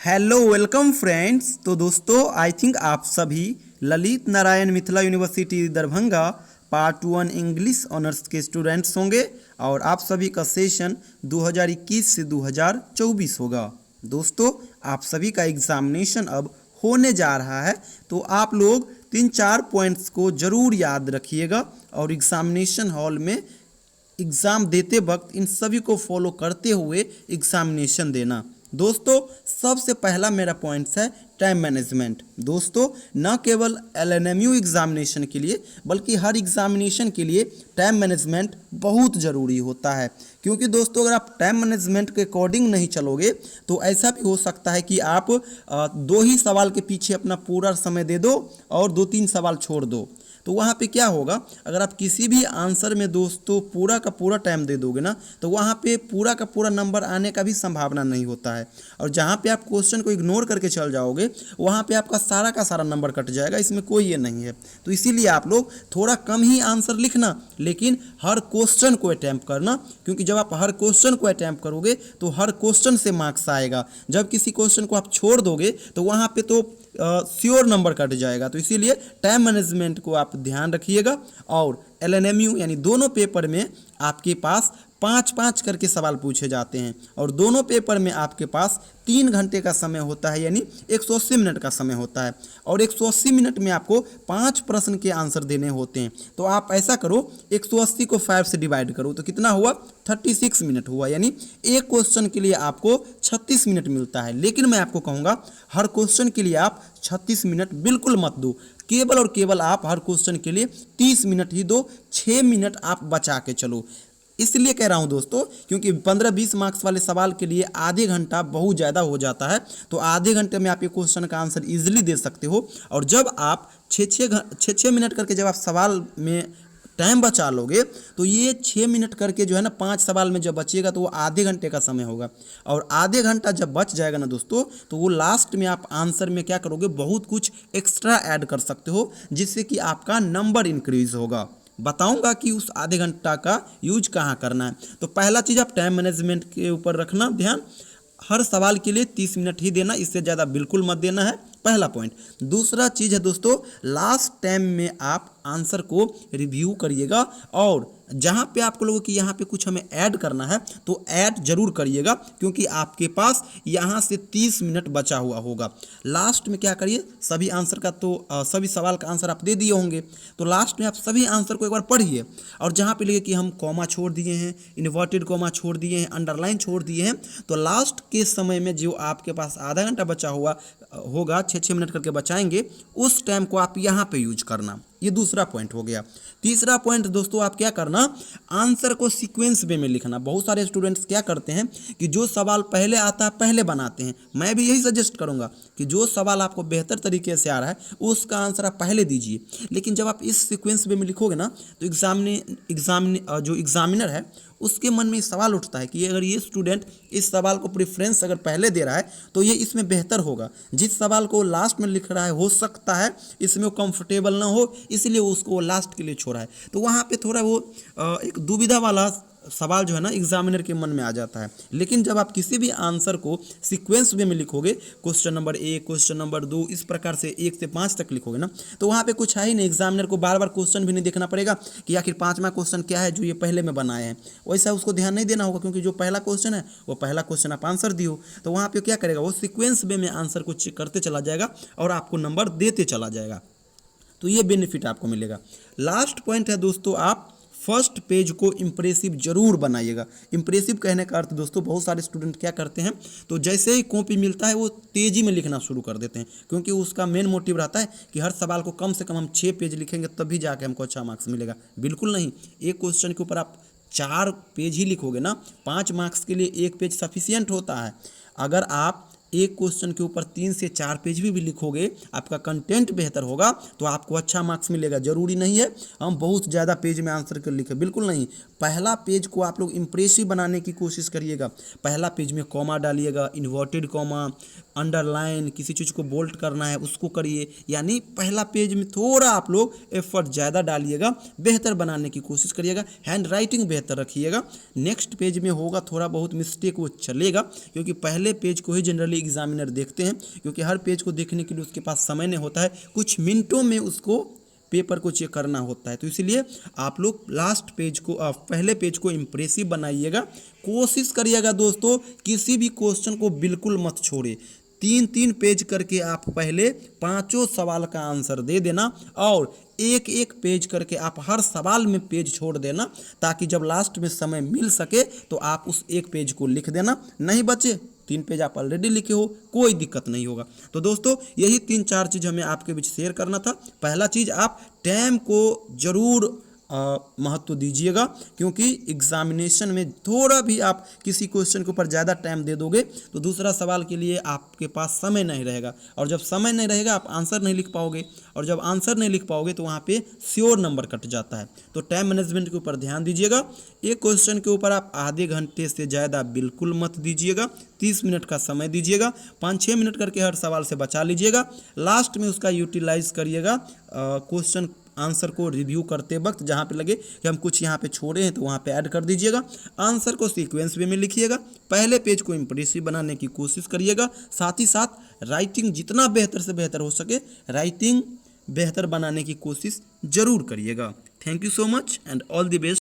Hello welcome friends. तो दोस्तों I think आप सभी Lalit Narayan Mithila university Darbhanga part 1 English honours के स्टूडेंट्स होंगे और आप सभी का सेशन 2021 से 2024 होगा। दोस्तों आप सभी का एग्जामिनेशन अब होने जा रहा है, तो आप लोग 3-4 पॉइंट्स को ज़रूर याद रखिएगा और एग्जामिनेशन हॉल में एग्ज़ाम देते वक्त इन सभी को फॉलो करते हुए एग्जामिनेशन देना। दोस्तों सबसे पहला मेरा पॉइंट्स है टाइम मैनेजमेंट। दोस्तों न केवल एलएनएमयू एग्जामिनेशन के लिए बल्कि हर एग्जामिनेशन के लिए टाइम मैनेजमेंट बहुत ज़रूरी होता है, क्योंकि दोस्तों अगर आप टाइम मैनेजमेंट के अकॉर्डिंग नहीं चलोगे तो ऐसा भी हो सकता है कि आप 2 ही सवाल के पीछे अपना पूरा समय दे दो और 2-3 सवाल छोड़ दो। तो वहाँ पे क्या होगा, अगर आप किसी भी आंसर में दोस्तों पूरा का पूरा टाइम दे दोगे ना, तो वहाँ पे पूरा का पूरा नंबर आने का भी संभावना नहीं होता है। और जहाँ पे आप क्वेश्चन को इग्नोर करके चल जाओगे वहाँ पे आपका सारा का सारा नंबर कट जाएगा, इसमें कोई ये नहीं है। तो इसीलिए आप लोग थोड़ा कम ही आंसर लिखना, लेकिन हर क्वेश्चन को अटैम्प्ट करना, क्योंकि जब आप हर क्वेश्चन को अटैम्प्ट करोगे तो हर क्वेश्चन से मार्क्स आएगा। जब किसी क्वेश्चन को आप छोड़ दोगे तो वहाँ पे तो श्योर नंबर कट जाएगा। तो इसीलिए टाइम मैनेजमेंट को आप ध्यान रखिएगा। और एलएनएमयू यानी दोनों पेपर में आपके पास 5-5 करके सवाल पूछे जाते हैं और दोनों पेपर में आपके पास 3 घंटे का समय होता है, यानी 180 मिनट का समय होता है। और 180 मिनट में आपको 5 प्रश्न के आंसर देने होते हैं। तो आप ऐसा करो, 180 को 5 से डिवाइड करो तो कितना हुआ, 36 मिनट हुआ, यानी एक क्वेश्चन के लिए आपको 36 मिनट मिलता है। लेकिन मैं आपको कहूँगा हर क्वेश्चन के लिए आप 36 मिनट बिल्कुल मत दो, केवल और केवल आप हर क्वेश्चन के लिए 30 मिनट ही दो, 6 मिनट आप बचा के चलो। इसलिए कह रहा हूं दोस्तों, क्योंकि 15-20 मार्क्स वाले सवाल के लिए आधे घंटा बहुत ज़्यादा हो जाता है। तो आधे घंटे में आप ये क्वेश्चन का आंसर इजीली दे सकते हो। और जब आप 6-6 मिनट करके जब आप सवाल में टाइम बचा लोगे तो ये 6 मिनट करके जो है ना 5 सवाल में जब बचेगा तो वो आधे घंटे का समय होगा। और आधे घंटा जब बच जाएगा ना दोस्तों, तो वो लास्ट में आप आंसर में क्या करोगे, बहुत कुछ एक्स्ट्रा ऐड कर सकते हो, जिससे कि आपका नंबर इंक्रीज होगा। बताऊंगा कि उस आधे घंटा का यूज कहाँ करना है। तो पहला चीज़ आप टाइम मैनेजमेंट के ऊपर रखना ध्यान, हर सवाल के लिए 30 मिनट ही देना, इससे ज़्यादा बिल्कुल मत देना है, पहला पॉइंट। दूसरा चीज़ है दोस्तों, लास्ट टाइम में आप आंसर को रिव्यू करिएगा और जहाँ पे आपको लोगों कि यहाँ पे कुछ हमें ऐड करना है तो ऐड जरूर करिएगा, क्योंकि आपके पास यहाँ से 30 मिनट बचा हुआ होगा। लास्ट में क्या करिए, सभी आंसर का तो सभी सवाल का आंसर आप दे दिए होंगे, तो लास्ट में आप सभी आंसर को एक बार पढ़िए और जहाँ पे लिखे कि हम कॉमा छोड़ दिए हैं, इन्वर्टेड कॉमा छोड़ दिए हैं, अंडरलाइन छोड़ दिए हैं, तो लास्ट के समय में जो आपके पास आधा घंटा बचा हुआ होगा, 6-6 मिनट करके बचाएंगे, उस टाइम को आप यहाँ पे यूज करना। ये दूसरा पॉइंट हो गया। तीसरा पॉइंट दोस्तों, आप क्या करना, आंसर को सीक्वेंस वे में लिखना। बहुत सारे स्टूडेंट्स क्या करते हैं कि जो सवाल पहले आता है पहले बनाते हैं। मैं भी यही सजेस्ट करूंगा कि जो सवाल आपको बेहतर तरीके से आ रहा है उसका आंसर आप पहले दीजिए। लेकिन जब आप इस सीक्वेंस वे में लिखोगे ना तो जो एग्जामिनर है उसके मन में सवाल उठता है कि अगर ये स्टूडेंट इस सवाल को प्रेफरेंस अगर पहले दे रहा है तो ये इसमें बेहतर होगा। जिस सवाल को लास्ट में लिख रहा है हो सकता है इसमें वो कंफर्टेबल ना हो, इसलिए उसको लास्ट के लिए छोड़ा है। तो वहाँ पे थोड़ा वो एक दुविधा वाला सवाल जो है ना एग्जामिनर के मन में आ जाता है। लेकिन जब आप किसी भी आंसर को सीक्वेंस वे में लिखोगे, क्वेश्चन नंबर 1, क्वेश्चन नंबर 2, इस प्रकार से 1 से 5 तक लिखोगे ना, तो वहाँ पे कुछ है ही नहीं। एग्जामिनर को बार बार क्वेश्चन भी नहीं देखना पड़ेगा कि आखिर 5वां क्वेश्चन क्या है जो ये पहले में बनाए हैं, वैसा उसको ध्यान नहीं देना होगा, क्योंकि जो पहला क्वेश्चन है वो पहला क्वेश्चन आप आंसर दियो। तो वहाँ पर क्या करेगा, वो सिक्वेंस वे में आंसर को चेक करते चला जाएगा और आपको नंबर देते चला जाएगा। तो ये बेनिफिट आपको मिलेगा। लास्ट पॉइंट है दोस्तों, आप फर्स्ट पेज को इम्प्रेसिव जरूर बनाइएगा। इम्प्रेसिव कहने का अर्थ दोस्तों, बहुत सारे स्टूडेंट क्या करते हैं, तो जैसे ही कॉपी मिलता है वो तेज़ी में लिखना शुरू कर देते हैं, क्योंकि उसका मेन मोटिव रहता है कि हर सवाल को कम से कम हम 6 पेज लिखेंगे तभी जाके हमको अच्छा मार्क्स मिलेगा। बिल्कुल नहीं, एक क्वेश्चन के ऊपर आप 4 पेज ही लिखोगे ना, 5 मार्क्स के लिए 1 पेज सफिशियंट होता है। अगर आप एक क्वेश्चन के ऊपर 3 से 4 पेज भी लिखोगे, आपका कंटेंट बेहतर होगा तो आपको अच्छा मार्क्स मिलेगा। जरूरी नहीं है हम बहुत ज़्यादा पेज में आंसर कर लिखें, बिल्कुल नहीं। पहला पेज को आप लोग इम्प्रेसिव बनाने की कोशिश करिएगा। पहला पेज में कॉमा डालिएगा, इन्वर्टेड कॉमा, अंडरलाइन, किसी चीज़ को बोल्ड करना है उसको करिए। यानी पहला पेज में थोड़ा आप लोग एफर्ट ज़्यादा डालिएगा, बेहतर बनाने की कोशिश करिएगा, हैंड राइटिंग बेहतर रखिएगा। नेक्स्ट पेज में होगा थोड़ा बहुत मिस्टेक, वो चलेगा, क्योंकि पहले पेज को ही जनरली एग्जामिनर देखते हैं, क्योंकि हर पेज को देखने के लिए उसके पास समय नहीं होता है, कुछ मिनटों में उसको पेपर को चेक करना होता है। तो इसलिए आप लोग लास्ट पेज को, पहले पेज को इम्प्रेसिव बनाइएगा। कोशिश करिएगा दोस्तों किसी भी क्वेश्चन को बिल्कुल मत छोड़े। 3-3 पेज करके आप पहले 5 सवाल का आंसर दे देना, और एक एक पेज करके आप हर सवाल में पेज छोड़ देना, ताकि जब लास्ट में समय मिल सके तो आप उस एक पेज को लिख देना। नहीं बचे 3 पेज आप ऑलरेडी लिखे हो, कोई दिक्कत नहीं होगा। तो दोस्तों यही 3-4 चीज़ हमें आपके बीच शेयर करना था। पहला चीज़, आप टाइम को जरूर महत्व दीजिएगा, क्योंकि एग्जामिनेशन में थोड़ा भी आप किसी क्वेश्चन के ऊपर ज़्यादा टाइम दे दोगे तो दूसरा सवाल के लिए आपके पास समय नहीं रहेगा, और जब समय नहीं रहेगा आप आंसर नहीं लिख पाओगे, और जब आंसर नहीं लिख पाओगे तो वहाँ पे श्योर नंबर कट जाता है। तो टाइम मैनेजमेंट के ऊपर ध्यान दीजिएगा। एक क्वेश्चन के ऊपर आप आधे घंटे से ज़्यादा बिल्कुल मत दीजिएगा, 30 मिनट का समय दीजिएगा, 5-6 मिनट करके हर सवाल से बचा लीजिएगा। लास्ट में उसका यूटिलाइज करिएगा क्वेश्चन आंसर को रिव्यू करते वक्त, जहाँ पे लगे कि हम कुछ यहाँ पे छोड़े हैं तो वहाँ पे ऐड कर दीजिएगा। आंसर को सीक्वेंस वे में लिखिएगा। पहले पेज को इम्प्रेसिव बनाने की कोशिश करिएगा। साथ ही साथ राइटिंग जितना बेहतर से बेहतर हो सके, राइटिंग बेहतर बनाने की कोशिश जरूर करिएगा। Thank you so much and all the best.